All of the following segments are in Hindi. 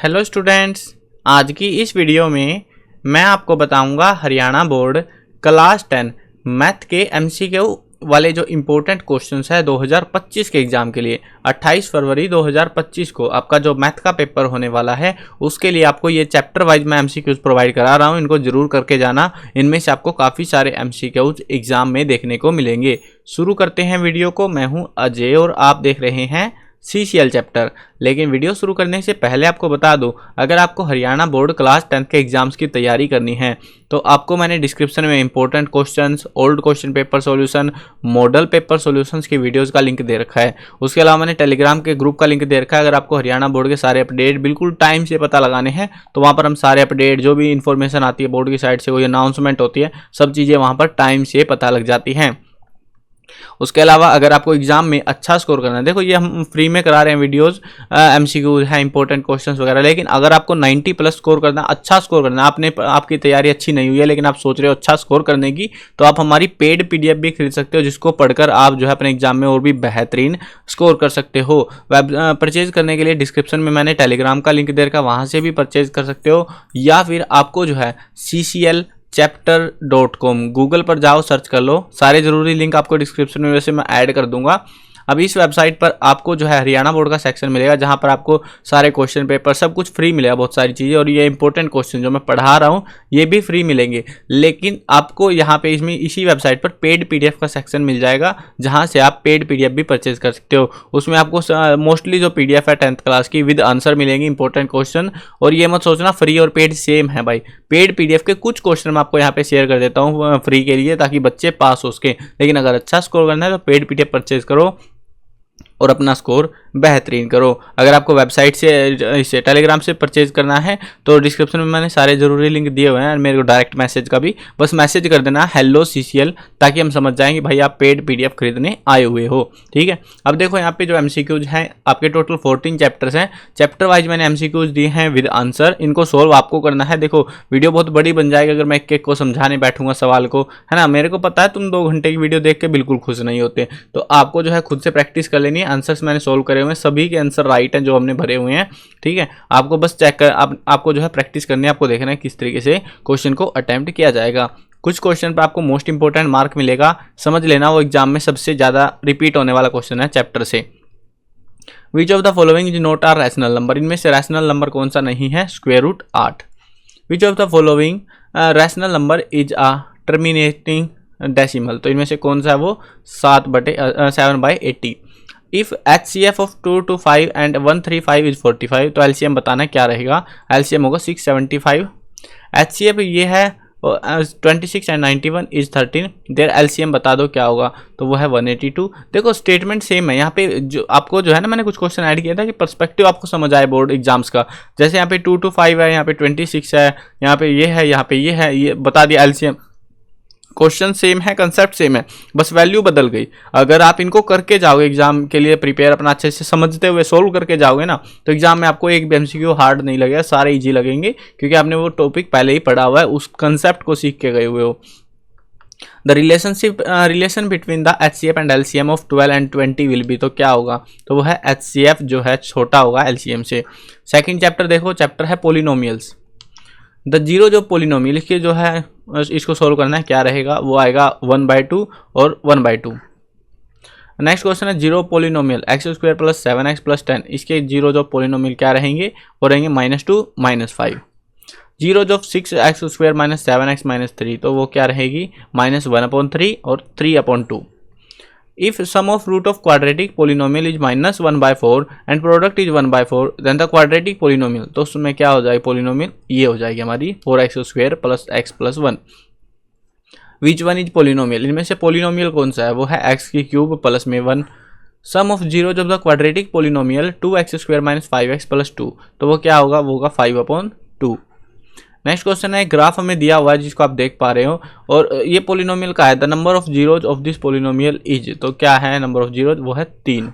हेलो स्टूडेंट्स, आज की इस वीडियो में मैं आपको बताऊंगा हरियाणा बोर्ड क्लास 10 मैथ के एमसीक्यू वाले जो इम्पोर्टेंट क्वेश्चंस है 2025 के एग्ज़ाम के लिए। 28 फरवरी 2025 को आपका जो मैथ का पेपर होने वाला है उसके लिए आपको ये चैप्टर वाइज मैं एमसीक्यूज प्रोवाइड करा रहा हूँ। इनको जरूर करके जाना, इनमें से आपको काफ़ी सारे एमसीक्यूज एग्ज़ाम में देखने को मिलेंगे। शुरू करते हैं वीडियो को। मैं हूँ अजय और आप देख रहे हैं CCL चैप्टर। लेकिन वीडियो शुरू करने से पहले आपको बता दूं, अगर आपको हरियाणा बोर्ड क्लास 10 के एग्जाम्स की तैयारी करनी है तो आपको मैंने डिस्क्रिप्शन में important questions, old question paper solution, model paper solutions की वीडियोस का लिंक दे रखा है। उसके अलावा मैंने टेलीग्राम के ग्रुप का लिंक दे रखा है। अगर आपको हरियाणा बोर्ड के सारे अपडेट बिल्कुल टाइम से पता लगाने हैं तो वहाँ पर हम सारे अपडेट, जो भी इन्फॉर्मेशन आती है बोर्ड की साइड से, कोई अनाउंसमेंट होती है, सब चीज़ें वहाँ पर टाइम से पता लग जाती हैं। उसके अलावा अगर आपको एग्जाम में अच्छा स्कोर करना है, देखो ये हम फ्री में करा रहे हैं वीडियोस, एमसीक्यूज है, इंपॉर्टेंट क्वेश्चंस वगैरह। लेकिन अगर आपको 90 प्लस स्कोर करना, अच्छा स्कोर करना, आपकी तैयारी अच्छी नहीं हुई है लेकिन आप सोच रहे हो अच्छा स्कोर करने की, तो आप हमारी पेड पीडीएफ भी खरीद सकते हो, जिसको पढ़कर आप जो है अपने एग्जाम में और भी बेहतरीन स्कोर कर सकते हो। वेब परचेज करने के लिए डिस्क्रिप्शन में मैंने टेलीग्राम का लिंक दे रखा है, वहाँ से भी परचेज कर सकते हो, या फिर आपको जो है CCLchapter.com गूगल पर जाओ, सर्च कर लो। सारे ज़रूरी लिंक आपको डिस्क्रिप्शन में वैसे मैं ऐड कर दूंगा। अब इस वेबसाइट पर आपको जो है हरियाणा बोर्ड का सेक्शन मिलेगा, जहां पर आपको सारे क्वेश्चन पेपर सब कुछ फ्री मिलेगा, बहुत सारी चीज़ें, और ये इंपॉर्टेंट क्वेश्चन जो मैं पढ़ा रहा हूं ये भी फ्री मिलेंगे। लेकिन आपको यहाँ पे इसी वेबसाइट पर पेड पीडीएफ का सेक्शन मिल जाएगा, जहां से आप पेड पीडीएफ भी परचेज कर सकते हो। उसमें आपको मोस्टली जो पीडीएफ है 10th क्लास की विद आंसर मिलेंगी, इंपॉर्टेंट क्वेश्चन। और ये मत सोचना फ्री और पेड सेम है भाई, पेड पीडीएफ के कुछ क्वेश्चन मैं आपको यहाँ पे शेयर कर देता हूँ फ्री के लिए, ताकि बच्चे पास हो सके। लेकिन अगर अच्छा स्कोर करना है तो पेड पीडीएफ परचेज करो और अपना स्कोर बेहतरीन करो। अगर आपको वेबसाइट से, इसे टेलीग्राम से परचेज करना है तो डिस्क्रिप्शन में मैंने सारे ज़रूरी लिंक दिए हुए हैं, मेरे को डायरेक्ट मैसेज का भी बस मैसेज कर देना हेलो CCL, ताकि हम समझ जाएं कि भाई आप पेड पीडीएफ खरीदने आए हुए हो। ठीक है, अब देखो यहाँ पे जो एमसीक्यूज हैं आपके टोटल 14 चैप्टर्स हैं। चैप्टर वाइज मैंने एमसीक्यूज दिए हैं विद आंसर, इनको सोल्व आपको करना है। देखो वीडियो बहुत बड़ी बन जाएगी अगर मैं एक एक को समझाने बैठूंगा सवाल को, है ना। मेरे को पता है तुम 2 घंटे की वीडियो देख के बिल्कुल खुश नहीं होते, तो आपको जो है खुद से प्रैक्टिस कर लेनी है। आंसर्स मैंने सोल्व करे हुए हैं, सभी के आंसर राइट हैं जो हमने भरे हुए हैं। ठीक है, आपको बस चेक कर, आपको जो है प्रैक्टिस करनी है, आपको देखना है किस तरीके से क्वेश्चन को अटेम्प्ट किया जाएगा। कुछ क्वेश्चन पर आपको मोस्ट इंपोर्टेंट मार्क मिलेगा, समझ लेना, वो एग्जाम में सबसे ज़्यादा रिपीट होने वाला क्वेश्चन है चैप्टर से। Which of the following is not a rational number, इनमें से रैशनल नंबर कौन सा नहीं है? √8। Which of the following rational number is a terminating decimal, तो इनमें से कौन सा है वो? 7/80। If HCF of 2 to 5 and 135 is 45, तो LCM बताना क्या रहेगा? LCM होगा 675। HCF ये है 26 एंड 91 इज 13, देयर LCM बता दो क्या होगा? तो वो है 182। देखो स्टेटमेंट सेम है यहाँ पे, जो आपको जो है ना, मैंने कुछ क्वेश्चन ऐड किया था कि पर्सपेक्टिव आपको समझ आए बोर्ड एग्जाम्स का। जैसे यहाँ पे 2 to 5 है, यहाँ पे 26 है, यहाँ पे ये है, यहाँ पे ये है, ये बता दिया LCM। क्वेश्चन सेम है, कंसेप्ट सेम है, बस वैल्यू बदल गई। अगर आप इनको करके जाओगे एग्जाम के लिए प्रिपेयर, अपना अच्छे से समझते हुए सोल्व करके जाओगे ना, तो एग्जाम में आपको एक भी MCQ हार्ड नहीं लगेगा, सारे इजी लगेंगे, क्योंकि आपने वो टॉपिक पहले ही पढ़ा हुआ है, उस कंसेप्ट को सीख के गए हुए हो। The relation between the HCF and LCM of 12 and 20 will be, तो क्या होगा? तो वो है HCF जो है छोटा होगा LCM से। सेकेंड चैप्टर देखो, चैप्टर है पोलिनोमियल्स। द जीरो जो पोलिनोमियल, इसके जो है इसको सोल्व करना है, क्या रहेगा? वो आएगा 1/2 और 1/2। नेक्स्ट क्वेश्चन है जीरो पोलिनोमियल x² + 7x + 10, इसके जीरो जो पोलिनोमियल क्या रहेंगे? वो रहेंगे -2 -5। जीरो जो 6x² - 7x - 3, तो वो क्या रहेगी? -1/3 और 3/2। If sum of root of quadratic polynomial is -1/4 and product is 1/4, then the quadratic polynomial, तो उसमें क्या हो जाएगी? पोलिनोमियल ये हो जाएगी हमारी 4x² + x + 1। Which one is polynomial, इनमें से पोलिनोमियल कौन सा है? वो है x³ + में 1। सम ऑफ जीरो जब the quadratic polynomial 2x² - 5x + 2, तो वो क्या होगा? वो होगा 5/2। नेक्स्ट क्वेश्चन है, ग्राफ हमें दिया हुआ है जिसको आप देख पा रहे हो, और ये पोलिनोमियल का है। The number of zeros of this polynomial is, तो क्या है नंबर ऑफ जीरोज? वो है 3।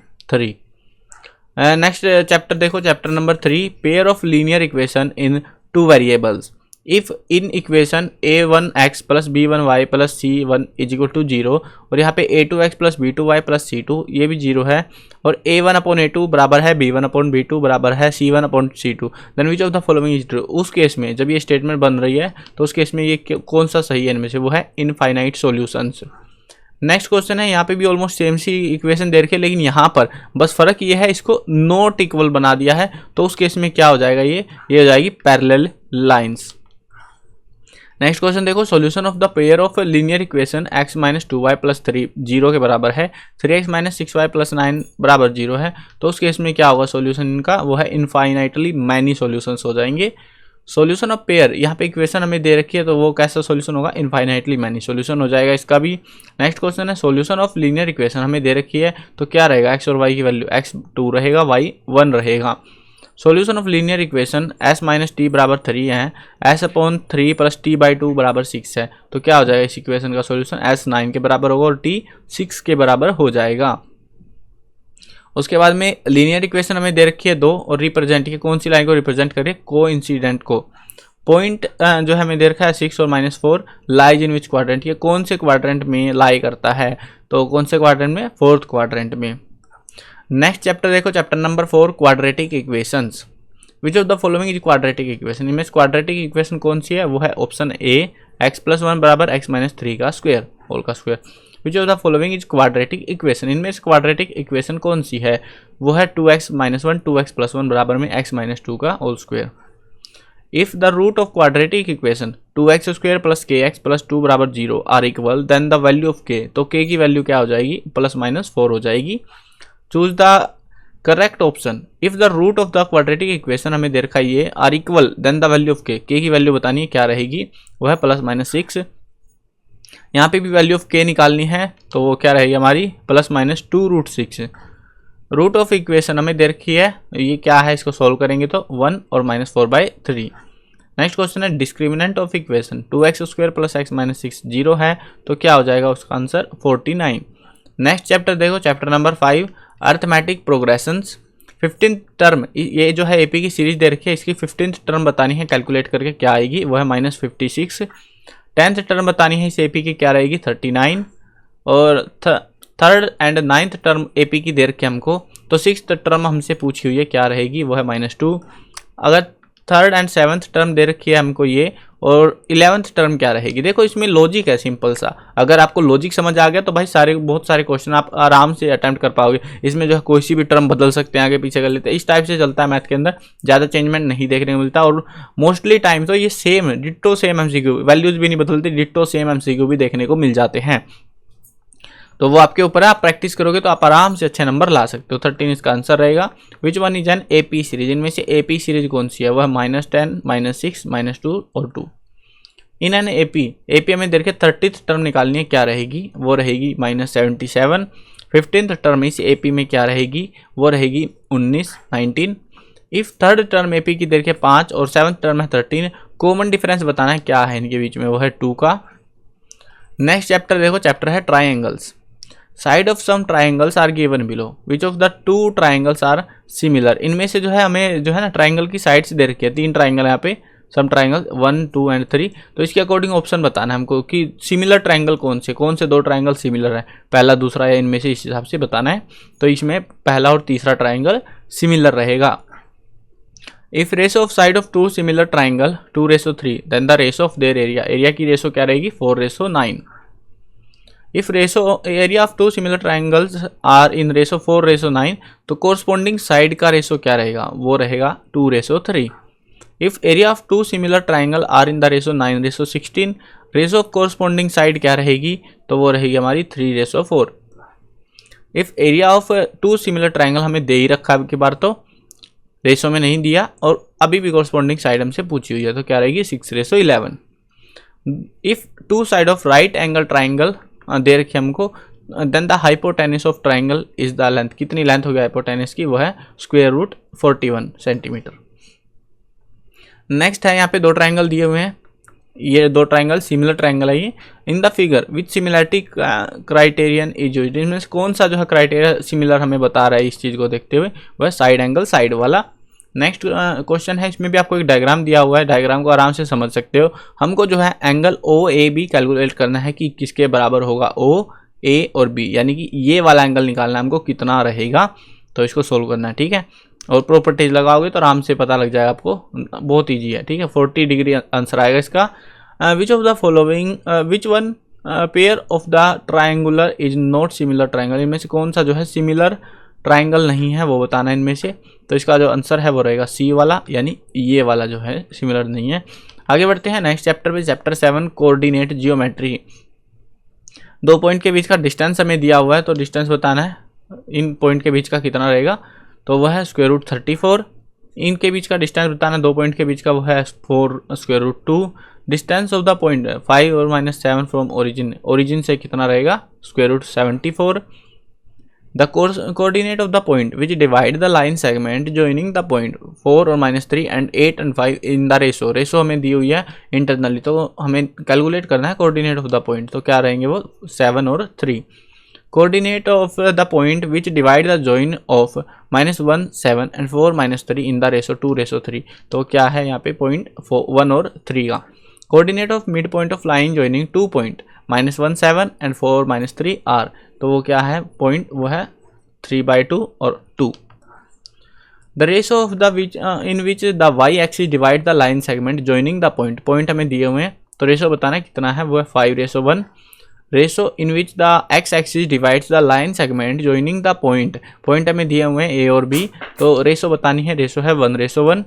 नेक्स्ट चैप्टर देखो, chapter number 3, pair of linear equation in 2 variables. If in equation a1x plus b1y plus c1 is equal to 0 और यहाँ पे a2x plus b2y plus c2 ये भी 0 है और a1/a2 बराबर है b1/b2 बराबर है c1/c2, then which of the following is true. उस केस में जब ये स्टेटमेंट बन रही है तो उस केस में ये कौन सा सही है इनमें से, वो है इनफाइनाइट सॉल्यूशंस। नेक्स्ट क्वेश्चन है, यहाँ पे भी ऑलमोस्ट सेम सी इक्वेशन दे रखी है, लेकिन यहाँ पर बस फर्क ये है इसको नॉट इक्वल बना दिया है, तो उस केस में क्या हो जाएगा, ये हो जाएगी पैरेलल लाइंस। नेक्स्ट क्वेश्चन देखो, solution of the pair of linear equation x minus 2y plus 3 0 के बराबर है, 3x माइनस 6y प्लस 9 बराबर 0 है, तो उस केस में क्या होगा सॉल्यूशन इनका, वो है इनफाइनाइटली मैनी सॉल्यूशंस हो जाएंगे। सॉल्यूशन ऑफ पेयर, यहाँ पे इक्वेशन हमें दे रखी है तो वो कैसा सॉल्यूशन होगा, इनफाइनाइटली मैनी सॉल्यूशन हो जाएगा इसका भी। नेक्स्ट क्वेश्चन है, सॉल्यूशन ऑफ लीनियर इक्वेशन हमें दे रखी है तो क्या रहेगा, x और y की वैल्यू, x 2 रहेगा y 1 रहेगा। Solution of linear equation s minus T बराबर 3 है, s/3 प्लस t बाई 2 बराबर 6 है, तो क्या हो जाएगा इस इक्वेशन का सॉल्यूशन, s 9 के बराबर होगा और t 6 के बराबर हो जाएगा। उसके बाद में लीनियर इक्वेशन हमें दे रखी है 2 और रिप्रेजेंट की कौन सी लाइन को रिप्रेजेंट करें, को इंसिडेंट को। पॉइंट जो हमें दे रखा है 6 और -4 लाइज इन विच क्वाड्रेंट, ये कौन से क्वाड्रेंट में लाई करता है, तो कौन से क्वाड्रेंट में, 4th क्वाड्रेंट में। नेक्स्ट चैप्टर देखो, chapter number 4 quadratic equations. Which of the following is quadratic equation, इनमें क्वाड्रेटिक इक्वेशन कौन सी है, वो है ऑप्शन ए x+1 बराबर x-3 का स्क्वायर होल का square. Which of the following is quadratic equation, इनमें से क्वाड्रेटिक इक्वेशन कौन सी है, वो है 2x-1 2x+1 बराबर में x-2 का whole square. If the root of quadratic equation 2x² plus kx plus 2 बराबर 0 are equal, then the value of k, तो k की वैल्यू क्या हो जाएगी, +-4 हो जाएगी। Choose the correct option. If the root of the quadratic equation हमें दे रखा है ये are equal, then the value of k, k की वैल्यू बतानी है क्या रहेगी, वो है +-6। यहाँ पे भी वैल्यू ऑफ k निकालनी है तो वो क्या रहेगी हमारी, +-2√6। रूट ऑफ इक्वेशन हमें दे रखी है, ये क्या है, इसको सॉल्व करेंगे तो 1 और -4/3। नेक्स्ट क्वेश्चन है, discriminant of equation 2x² plus x-6 0 है, तो क्या हो जाएगा उसका आंसर 49। नेक्स्ट चैप्टर देखो, chapter number 5 arithmetic progressions. 15th term, ये जो है एपी की सीरीज दे रखी है, इसकी 15th टर्म बतानी है, कैलकुलेट करके क्या आएगी, वो है -56। 10th टर्म बतानी है इस एपी की, क्या रहेगी 39। और 3rd and 9th term AP की दे रखी है हमको, तो 6th टर्म हमसे पूछी हुई है, क्या रहेगी, वो है -2। अगर 3rd एंड 7th टर्म दे रखी है हमको ये, और 11th टर्म क्या रहेगी। देखो इसमें लॉजिक है सिंपल सा, अगर आपको लॉजिक समझ आ गया तो भाई बहुत सारे क्वेश्चन आप आराम से अटेम्प्ट कर पाओगे। इसमें जो है कोई सी भी टर्म बदल सकते हैं, आगे पीछे कर लेते हैं, इस टाइप से चलता है मैथ के अंदर, ज़्यादा चेंजमेंट नहीं देखने को मिलता। और मोस्टली टाइम तो ये same ditto same MCQ, values भी नहीं बदलती, डिट्टो सेम MCQ भी देखने को मिल जाते हैं। तो वो आपके ऊपर है, आप प्रैक्टिस करोगे तो आप आराम से अच्छे नंबर ला सकते हो। 13 इसका आंसर रहेगा। Which one is an AP series, इनमें से एपी सीरीज कौन सी है, वह -10 -6 -2 और 2। इन एन एपी हमें देख के 30th टर्म निकालनी है, क्या रहेगी, वो रहेगी -77। 15th टर्म इस एपी में क्या रहेगी, वो रहेगी 19। इफ 3rd टर्म एपी की देख के 5 और 7th टर्म है 13, कॉमन डिफरेंस बताना है क्या है इनके बीच में, वो है 2 का। नेक्स्ट चैप्टर देखो, चैप्टर है triangles. Side of some triangles are given below, which of the 2 triangles are similar. इनमें से जो है हमें जो है ना ट्राइंगल की साइड्स दे रखी है, 3 ट्राइंगल यहाँ पे, सम ट्राइंगल 1 2 एंड 3, तो इसके अकॉर्डिंग ऑप्शन बताना है हमको कि सिमिलर ट्राइंगल कौन से 2 ट्राइंगल सिमिलर है, पहला दूसरा या इनमें से, इस हिसाब से बताना है। तो इसमें पहला और तीसरा ट्राइंगल सिमिलर रहेगा। If ratio of side of 2 similar triangle 2:3, then the ratio of their area की रेशो क्या रहेगी 4:9। If ratio area of 2 similar triangles are in ratio 4:9, तो कोरस्पॉन्डिंग साइड का रेशो क्या रहेगा, वो रहेगा 2:3। If area of 2 similar triangle are in the ratio 9:16, ratio of corresponding side क्या रहेगी, तो वो रहेगी हमारी 3:4। If area of 2 similar triangle हमें दे ही रखा है, की बार तो रेशो में नहीं दिया, और अभी भी कोरस्पॉन्डिंग साइड हमसे पूछी हुई है, तो क्या रहेगी 6:11। If 2 side of right angle triangle दे रखी हमको, then the hypotenuse of triangle is the length, कितनी लेंथ हो गया हाइपोटेनस की, वो है √41 सेंटीमीटर। नेक्स्ट है, यहाँ पे 2 ट्राइंगल दिए हुए हैं, ये 2 ट्राइंगल सिमिलर ट्राइंगल है ये। In the figure which similarity criterion is used, इनमें से कौन सा जो है क्राइटेरिया सिमिलर हमें बता रहा है इस चीज़ को देखते हुए, वह साइड एंगल साइड वाला। नेक्स्ट क्वेश्चन है, इसमें भी आपको एक डायग्राम दिया हुआ है, डायग्राम को आराम से समझ सकते हो। हमको जो है angle O A B calculate करना है कि किसके बराबर होगा ओ ए और बी, यानी कि ये वाला एंगल निकालना है हमको कितना रहेगा, तो इसको सोल्व करना है, ठीक है। और प्रॉपर्टीज लगाओगे तो आराम से पता लग जाएगा आपको, बहुत ईजी है, ठीक है। 40 डिग्री आंसर आएगा इसका। विच of the following which one pair of the triangular is not similar triangle, इनमें से कौन सा जो है सिमिलर ट्राइंगल नहीं है वो बताना है इनमें से। तो इसका जो आंसर है वो रहेगा सी वाला, यानी ये वाला जो है सिमिलर नहीं है। आगे बढ़ते हैं नेक्स्ट चैप्टर पे, चैप्टर 7 कोऑर्डिनेट जियोमेट्री। दो पॉइंट के बीच का डिस्टेंस हमें दिया हुआ है, तो डिस्टेंस बताना है इन पॉइंट के बीच का कितना रहेगा, तो वह है √34। इनके बीच का डिस्टेंस बताना, दो पॉइंट के बीच का वो है 4√2। डिस्टेंस ऑफ द पॉइंट 5 और -7 फ्रॉम ओरिजिन, ओरिजिन से कितना रहेगा √74। The coordinate of the point which divide the line segment joining the point 4 और -3 and 8 and 5 in the ratio, ratio हमें दी हुई है इंटरनली, तो हमें कैलकुलेट करना है कोऑर्डिनेट ऑफ द पॉइंट, तो क्या रहेंगे वो 7 और 3। Coordinate of the point which divide the join of -1 7 and 4 -3 in the ratio 2:3, तो क्या है यहाँ पे पॉइंट 1 और 3 का। Coordinate of mid point of line joining 2 point -1 7 and 4 -3 are, तो वो क्या है पॉइंट, वो है 3/2 और 2। The ratio of the which in which the Y axis divide the line segment joining the point, point हमें दिए हुए हैं तो रेशो बताना है कितना है, वो है 5:1। Ratio in which the x axis divides the line segment joining the point, point हमें दिए हुए हैं ए और बी, तो रेशो बतानी है, रेशो है 1:1।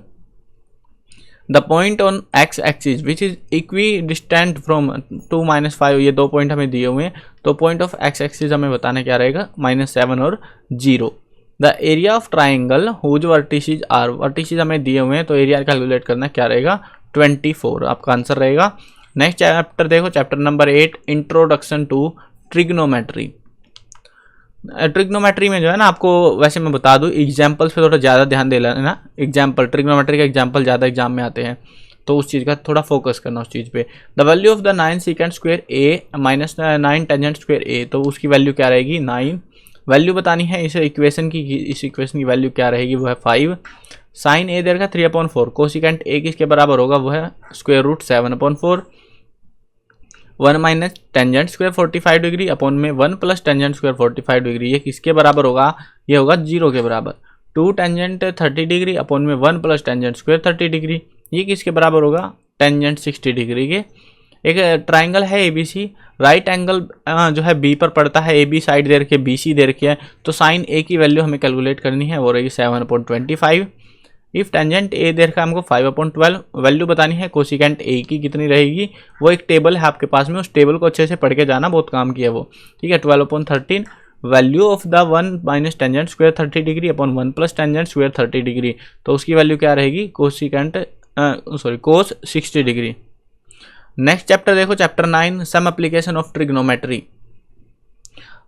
The point on x axis which is equi distant from 2 -5, ये दो पॉइंट हमें दिए हुए हैं, तो पॉइंट ऑफ एक्स एक्सिस हमें बताना क्या रहेगा -7 और 0। The area of triangle whose vertices are, vertices हमें दिए हुए हैं तो एरिया कैलकुलेट करना क्या रहेगा 24, आपका आंसर रहेगा। नेक्स्ट चैप्टर देखो, chapter number 8 introduction to trigonometry. Trigonometry में जो है ना, आपको वैसे मैं बता दूं एग्जाम्पल्स पे थोड़ा ज़्यादा ध्यान दे लेना, एग्जाम्पल ट्रिग्नोमेट्री का एग्जाम्पल ज़्यादा एग्जाम में आते हैं, तो उस चीज़ का थोड़ा फोकस करना उस चीज़ पे। The value of the 9 secant square A -9 tangent square A, तो उसकी वैल्यू क्या रहेगी 9। वैल्यू बतानी है इस इक्वेशन की, इस इक्वेशन की वैल्यू क्या रहेगी, वो है 5। साइन ए देर का 3/4, कोसिकेंट ए किसके बराबर होगा, वो है √7/4। 1 minus tangent square 45 degree upon में 1 प्लस टेंजेंट स्क्वायर 45 डिग्री, ये किसके बराबर होगा, ये होगा 0 के बराबर। 2 टेंजेंट 30 डिग्री अपॉन में 1 प्लस टेंजेंट स्क्वायर 30 डिग्री, ये किसके बराबर होगा टेंजेंट 60 डिग्री के। एक ट्राइंगल है ABC, राइट एंगल जो है B पर पड़ता है, AB साइड दे रखी है, BC दे रखी है, तो साइन A की वैल्यू हमें कैलकुलेट करनी है, वो रहेगी 7/25। इफ टेंजेंट A दे रखा है हमको 5/12, वैल्यू बतानी है कोसिकेंट A की कितनी रहेगी, वो एक टेबल है आपके पास में, उस टेबल को अच्छे से पढ़ के जाना, बहुत काम किया वो, ठीक है। 12/13 value of the 1 minus tangent square 30 degree upon 1 plus tangent square 30 degree, तो उसकी वैल्यू क्या रहेगी cosecant cos 60 degree. Next chapter देखो, chapter 9 some application of trigonometry.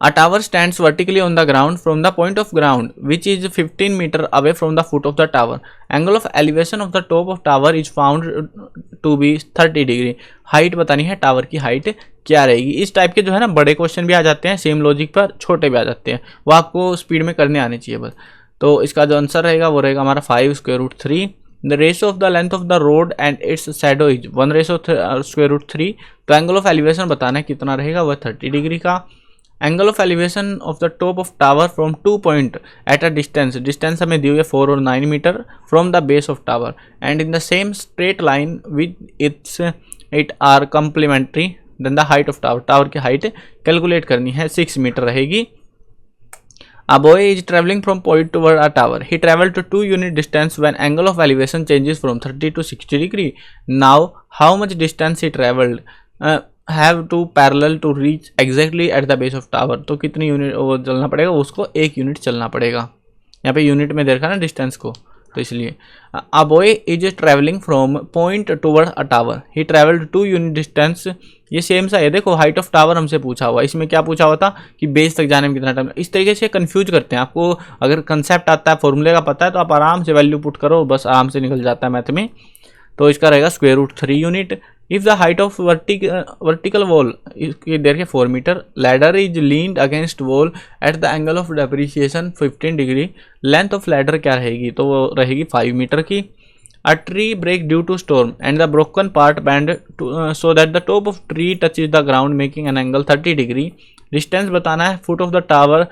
A tower stands vertically on the ground from the point of ground which is 15 meter away from the foot of the tower. Angle of elevation of the top of tower is found to be 30 degree. Height बतानी है, टावर की हाइट क्या रहेगी। इस टाइप के जो है ना बड़े क्वेश्चन भी आ जाते हैं सेम लॉजिक पर, छोटे भी आ जाते हैं, वो आपको स्पीड में करने आने चाहिए बस। तो इसका जो आंसर रहेगा वो रहेगा हमारा 5√3। The ratio of the length of the road and its shadow is 1/√3। तो एंगल ऑफ एलिवेशन बताना है कितना रहेगा, वह 30 डिग्री का। Angle of elevation of the top of tower from 2 point at a distance, distance हमें दी हुई है 4 और 9 metre from the base of tower and in the same straight line with it are complementary, then the height of tower, tower की हाइट कैलकुलेट करनी है 6 मीटर रहेगी। A boy is traveling from point toward a tower. He traveled to 2 unit distance when angle of elevation changes from 30 to 60 degree. Now, how much distance he traveled? Have to parallel to reach exactly at the base of tower. तो कितनी यूनिट वो चलना पड़ेगा, उसको 1 यूनिट चलना पड़ेगा। यहाँ पे यूनिट में देखा ना डिस्टेंस को, तो इसलिए A boy is traveling from point toward a tower. He traveled 2 unit distance. ये सेम सा है, देखो हाइट ऑफ टावर हमसे पूछा हुआ, इसमें क्या पूछा हुआ था कि बेस तक जाने में कितना टाइम। इस तरीके से कंफ्यूज करते हैं आपको, अगर कंसेप्ट आता है फॉर्मूले का पता है तो आप आराम से वैल्यू पुट करो, बस आराम से निकल जाता है मैथ में। तो इसका रहेगा √3 unit. If the height of vertical wall there के 4 metre, ladder is leaned against wall at the angle of depreciation 15 degree, length of ladder क्या रहेगी, तो वो रहेगी 5 मीटर की। A tree break due to storm and the broken part bend so that the top of tree touches the ground making an angle 30 degree. Distance बताना है foot of the tower,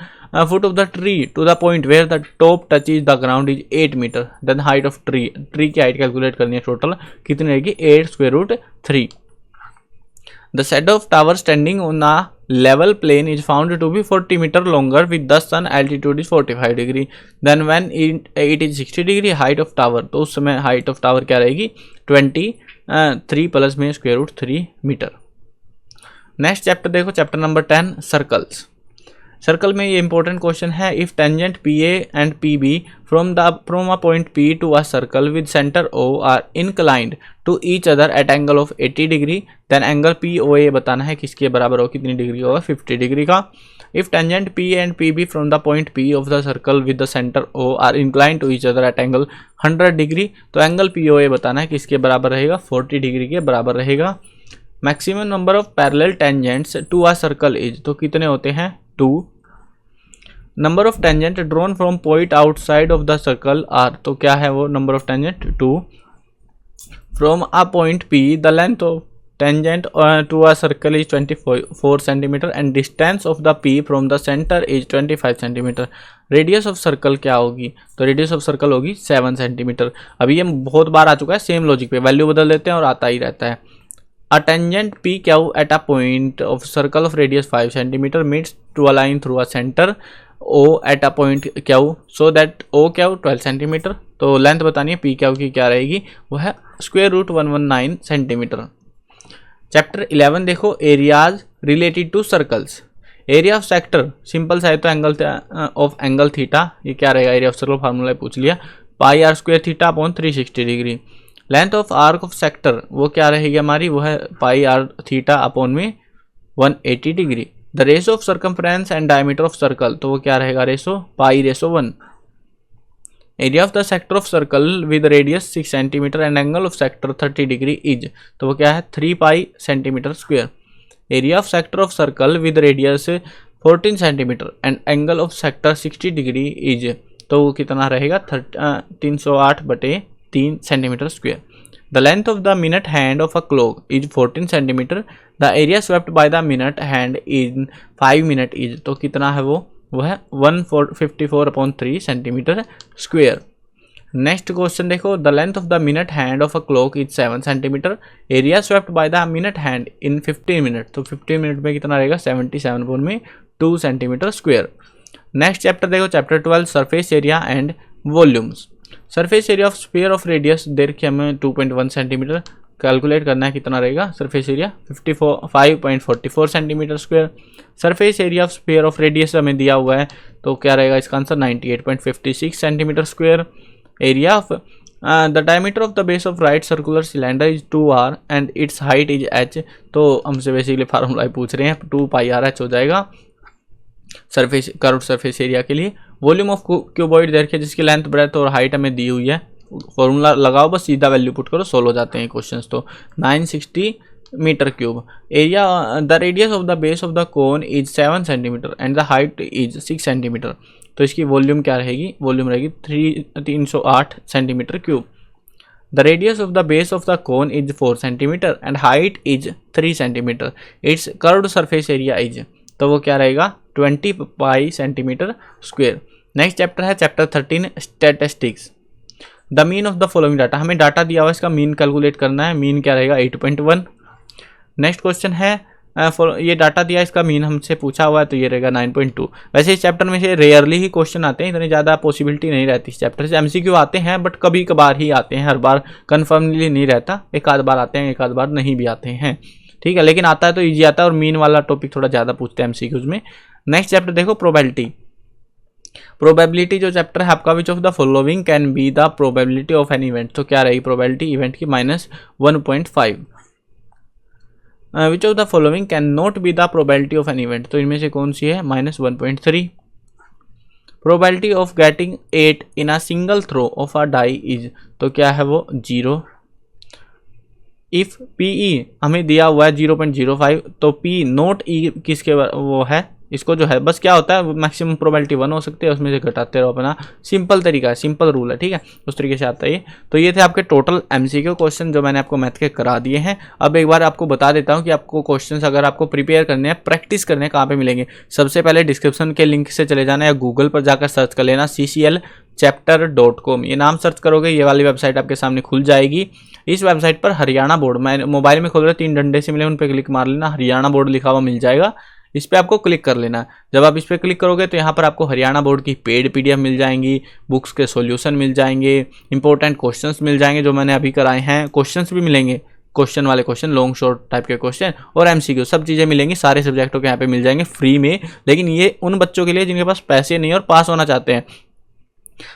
foot of the tree to the point where the top touches the ground is 8 meter. Then height of tree की height कैलकुलेट करनी है टोटल कितनी रहेगी 8 square root 3. The shadow of tower standing on a level plane is found to be 40 meter longer with the sun altitude is 45 degree. Then when it is 60 degree height of tower, तो उस समय height of tower क्या रहेगी 23 प्लस में square root 3 metre. Next chapter देखो, चैप्टर नंबर 10 सर्कल्स। सर्कल में ये इंपॉर्टेंट क्वेश्चन है, if tangent P A and P B from a point P to a circle with centre O are inclined to each other at angle of 80 degree, then angle P O A बताना है किसके बराबर हो, कितनी डिग्री होगा 50 डिग्री का। If tangent P and P B from the point P of the circle with the centre O are inclined to each other at angle 100 degree, तो एंगल पी ओ ए बताना है किसके बराबर रहेगा 40 डिग्री के बराबर रहेगा। Maximum number of parallel tangents to a circle is, तो कितने होते हैं 2। Number of tangent drawn from point outside of the circle are, तो क्या है वो number of tangent 2। From a point P the length of tangent to a circle is 24 centimetre and distance of the P from the centre is 25 centimetre. Radius of circle क्या होगी, तो रेडियस ऑफ सर्कल होगी 7 सेंटीमीटर। अभी ये बहुत बार आ चुका है, सेम लॉजिक पे वैल्यू बदल देते हैं और आता ही रहता है। A tangent PQ at a point of circle of radius 5 cm meets to a line through a center O at a point Q so that OQ 12 cm, तो लेंथ बतानी है PQ की क्या रहेगी, वो है स्क्वायर रूट 119 सेंटीमीटर। चैप्टर 11 देखो, areas related to circles. Area of sector simple सा है तो एंगल ऑफ एंगल थीटा, ये क्या रहेगा एरिया ऑफ सर्कल फार्मूला पूछ लिया, pi r square theta upon 360 degree. Length of arc of sector वो क्या रहेगी हमारी, वो है पाई आर थीटा अपॉन में 180 degree. The ratio of circumference and diameter of circle, तो वो क्या रहेगा ratio pi ratio 1। Area of the sector of circle with radius 6 centimetre and angle of sector 30 degree is, तो वो क्या है 3 पाई centimetre square. Area of sector of circle with radius 14 centimetre and angle of sector 60 degree is, तो वो कितना रहेगा 308/3 centimetre square. The length of the minute hand of a clock is 14 centimetre, the area swept by the minute hand in 5 minute is, तो कितना है वो है 154/3 सेंटीमीटर स्क्वायर। नेक्स्ट क्वेश्चन देखो, the length of the minute hand of a clock is 7 centimetre, area swept by the minute hand in 15 minute, तो 15 मिनट में कितना रहेगा 77/2 सेंटीमीटर स्क्वायर। नेक्स्ट चैप्टर देखो, chapter 12 surface area and volumes. Surface area of sphere of radius there के हमें 2.1 सेंटीमीटर कैलकुलेट करना है, कितना रहेगा surface area 5.44 centimetre square. Surface area of sphere of radius हमें दिया हुआ है, तो क्या रहेगा इसका answer 98.56 centimetre square. Area of the diameter of the base of right circular cylinder is 2r and its height is h, तो हमसे बेसिकली फार्मूला पूछ रहे हैं, 2πr/h हो जाएगा सरफेस कर्व्ड सरफेस एरिया के लिए। वॉल्यूम ऑफ क्यूबॉइड देखिए जिसकी लेंथ ब्रेथ और हाइट हमें दी हुई है, फॉर्मूला लगाओ बस सीधा वैल्यू पुट करो, सोल्व हो जाते हैं क्वेश्चंस, तो 960 metre cube. Area the radius of the base of the cone is 7 centimetre and the height is 6 centimetre, तो इसकी वॉल्यूम क्या रहेगी, वॉल्यूम रहेगी 308 centimetre cube. The radius of the base of the cone is 4 centimetre and height is 3 centimetre, its curved surface area is, तो वो क्या रहेगा 20 pi centimetre square. Next chapter है chapter 13 statistics. The mean of the following data, हमें डाटा दिया हुआ है, इसका मीन कैलकुलेट करना है, मीन क्या रहेगा 8.1। नेक्स्ट क्वेश्चन है ये डाटा दिया, इसका मीन हमसे पूछा हुआ है, तो ये रहेगा 9.2। वैसे इस चैप्टर में से रेयरली ही क्वेश्चन आते हैं, इतनी ज़्यादा पॉसिबिलिटी नहीं रहती इस चैप्टर से। एमसीक्यू आते हैं बट कभी कभार ही आते हैं, हर बार कन्फर्मली नहीं रहता, एक आध बार आते हैं एक आध बार नहीं भी आते हैं, ठीक है, लेकिन आता है तो ईजी आता है, और मीन वाला टॉपिक थोड़ा ज़्यादा पूछते हैं एमसीक्यूज में। नेक्स्ट चैप्टर देखो प्रोबेबिलिटी। प्रोबेबिलिटी जो चैप्टर है आपका, which of the following can be the probability of an event, तो क्या रहेगी प्रोबेबिलिटी इवेंट की -1.5। Which of the following can not be the probability of an event, तो इनमें से कौन सी है -1.3। Probability of getting 8 in a single throw of a die is, तो क्या है वो 0। इफ़ PE हमें दिया हुआ है 0.05, तो P नोट E किसके वो है, इसको जो है बस क्या होता है मैक्सिमम प्रोबेबिलिटी 1 हो सकती है, उसमें से घटाते रहो, अपना सिंपल तरीका है, सिंपल रूल है, ठीक है, उस तरीके से आता है ये। तो ये थे आपके टोटल MCQ क्वेश्चन जो मैंने आपको मैथ के करा दिए हैं। अब एक बार आपको बता देता हूँ कि आपको क्वेश्चंस अगर आपको प्रिपेयर करने हैं, प्रैक्टिस करने हैं, कहाँ पे मिलेंगे। सबसे पहले डिस्क्रिप्शन के लिंक से चले जाना या गूगल पर जाकर सर्च कर लेना cclchapter.com, ये नाम सर्च करोगे ये वाली वेबसाइट आपके सामने खुल जाएगी। इस वेबसाइट पर हरियाणा बोर्ड, मैं मोबाइल में खोल रहा 3 डंडे से मिले, उन पर क्लिक मार लेना, हरियाणा बोर्ड लिखा हुआ मिल जाएगा, इस पर आपको क्लिक कर लेना। जब आप इस पर क्लिक करोगे तो यहाँ पर आपको हरियाणा बोर्ड की पेड PDF मिल जाएंगी, बुक्स के सॉल्यूशन मिल जाएंगे, इंपॉर्टेंट क्वेश्चंस मिल जाएंगे जो मैंने अभी कराए हैं, क्वेश्चंस भी मिलेंगे, क्वेश्चन वाले क्वेश्चन, लॉन्ग शॉर्ट टाइप के क्वेश्चन और MCQ, सब चीज़ें मिलेंगी, सारे सब्जेक्टों के यहाँ पे मिल जाएंगे फ्री में। लेकिन ये उन बच्चों के लिए जिनके पास पैसे नहीं और पास होना चाहते हैं।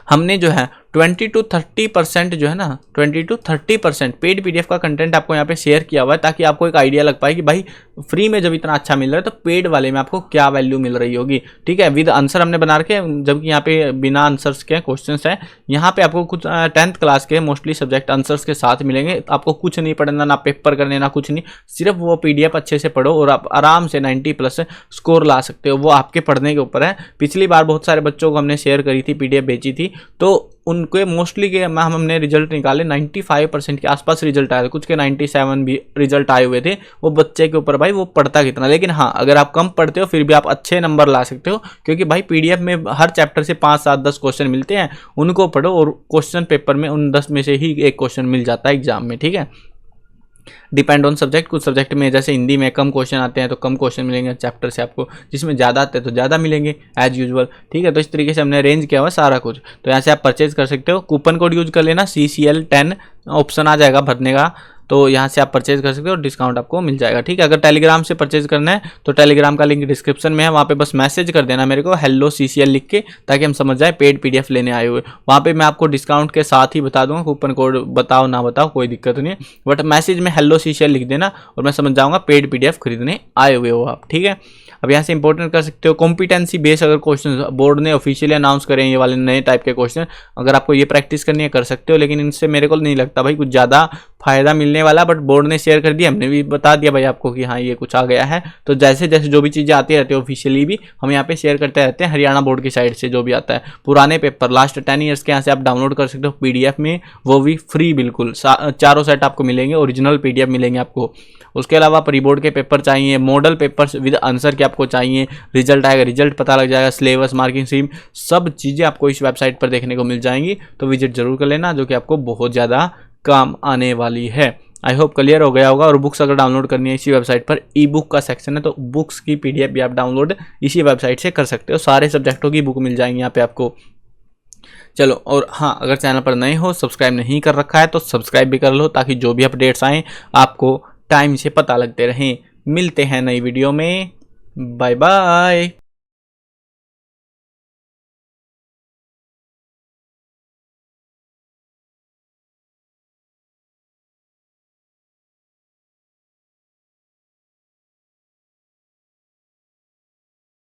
हमने जो है 20 to 30% जो है ना, 20 to 30% पेड PDF का कंटेंट आपको यहाँ पे शेयर किया हुआ है, ताकि आपको एक आइडिया लग पाए कि भाई फ्री में जब इतना अच्छा मिल रहा है तो पेड वाले में आपको क्या वैल्यू मिल रही होगी, ठीक है। विद आंसर हमने बना रखे, जबकि यहाँ पे बिना आंसर्स के क्वेश्चंस हैं। यहाँ पे आपको कुछ 10th क्लास के मोस्टली सब्जेक्ट आंसर्स के साथ मिलेंगे, आपको कुछ नहीं पढ़ना, ना पेपर करने, ना कुछ नहीं, सिर्फ वो PDF अच्छे से पढ़ो और आप आराम से 90+ स्कोर ला सकते हो, वो आपके पढ़ने के ऊपर है। पिछली बार बहुत सारे बच्चों को हमने शेयर करी थी, PDF बेची थी, तो उनके मोस्टली के हमने रिजल्ट निकाले, 95% के आसपास रिजल्ट आए थे, कुछ के 97 भी रिजल्ट आए हुए थे। वो बच्चे के ऊपर भाई वो पढ़ता कितना। लेकिन हाँ, अगर आप कम पढ़ते हो फिर भी आप अच्छे नंबर ला सकते हो, क्योंकि भाई PDF में हर चैप्टर से 5, 7, 10 क्वेश्चन मिलते हैं, उनको पढ़ो और क्वेश्चन पेपर में उन 10 में से ही एक क्वेश्चन मिल जाता है एग्जाम में, ठीक है। डिपेंड ऑन सब्जेक्ट, कुछ सब्जेक्ट में जैसे हिंदी में कम क्वेश्चन आते हैं तो कम क्वेश्चन मिलेंगे चैप्टर से आपको, जिसमें ज़्यादा आते हैं तो ज़्यादा मिलेंगे एज यूजुअल, ठीक है। तो इस तरीके से हमने अरेंज किया हुआ सारा कुछ। तो यहाँ से आप परचेज कर सकते हो, कूपन कोड यूज कर लेना, CCL10 ऑप्शन आ जाएगा भरने का, तो यहाँ से आप परचेज कर सकते हो, डिस्काउंट आपको मिल जाएगा, ठीक है। अगर टेलीग्राम से परचेज करना है तो टेलीग्राम का लिंक डिस्क्रिप्शन में है, वहाँ पे बस मैसेज कर देना मेरे को हेलो CCL लिख के, ताकि हम समझ जाए पेड PDF लेने आए हुए। वहाँ पे मैं आपको डिस्काउंट के साथ ही बता दूंगा, कूपन कोड बताओ ना बताओ कोई दिक्कत नहीं है, बट मैसेज में हेलो CCL लिख देना और मैं समझ जाऊँगा पेड PDF खरीदने आए हुए हो आप, ठीक है। अब यहाँ से इंपॉर्टेंट कर सकते हो कॉम्पिटेंसी बेस, अगर क्वेश्चन बोर्ड ने ऑफिशियली अनाउंस करें ये वाले नए टाइप के क्वेश्चन, अगर आपको ये प्रैक्टिस करनी है कर सकते हो, लेकिन इनसे मेरे को नहीं लगता भाई कुछ ज़्यादा फायदा मिलने वाला, बट बोर्ड ने शेयर कर दिया, हमने भी बता दिया भाई आपको कि हाँ ये कुछ आ गया है। तो जैसे जैसे जो भी चीज़ें आती रहती है ऑफिशियली भी हम यहाँ पे शेयर करते रहते हैं, हरियाणा बोर्ड की साइड से जो भी आता है, पुराने पेपर लास्ट 10 ईयर्स के यहाँ से आप डाउनलोड कर सकते हो PDF में, वो भी फ्री बिल्कुल, चारों सेट आपको मिलेंगे, ओरिजिनल PDF मिलेंगे आपको। उसके अलावा प्री बोर्ड के पेपर चाहिए, मॉडल पेपर्स विद आंसर के आपको चाहिए, रिजल्ट आएगा, रिजल्ट पता लग जाएगा, सिलेबस, मार्किंग स्कीम, सब चीज़ें आपको इस वेबसाइट पर देखने को मिल जाएंगी। तो विजिट जरूर कर लेना, जो कि आपको बहुत ज़्यादा काम आने वाली है। आई होप क्लियर हो गया होगा। और बुक्स अगर डाउनलोड करनी है इसी वेबसाइट पर ई बुक का सेक्शन है, तो बुक्स की PDF भी आप डाउनलोड इसी वेबसाइट से कर सकते हो, सारे सब्जेक्टों की बुक मिल जाएंगी यहाँ पे आपको। चलो, और हाँ, अगर चैनल पर नए हो, सब्सक्राइब नहीं कर रखा है तो सब्सक्राइब भी कर लो, ताकि जो भी अपडेट्स आएँ आपको टाइम से पता लगते रहें। मिलते हैं नई वीडियो में, बाय बाय।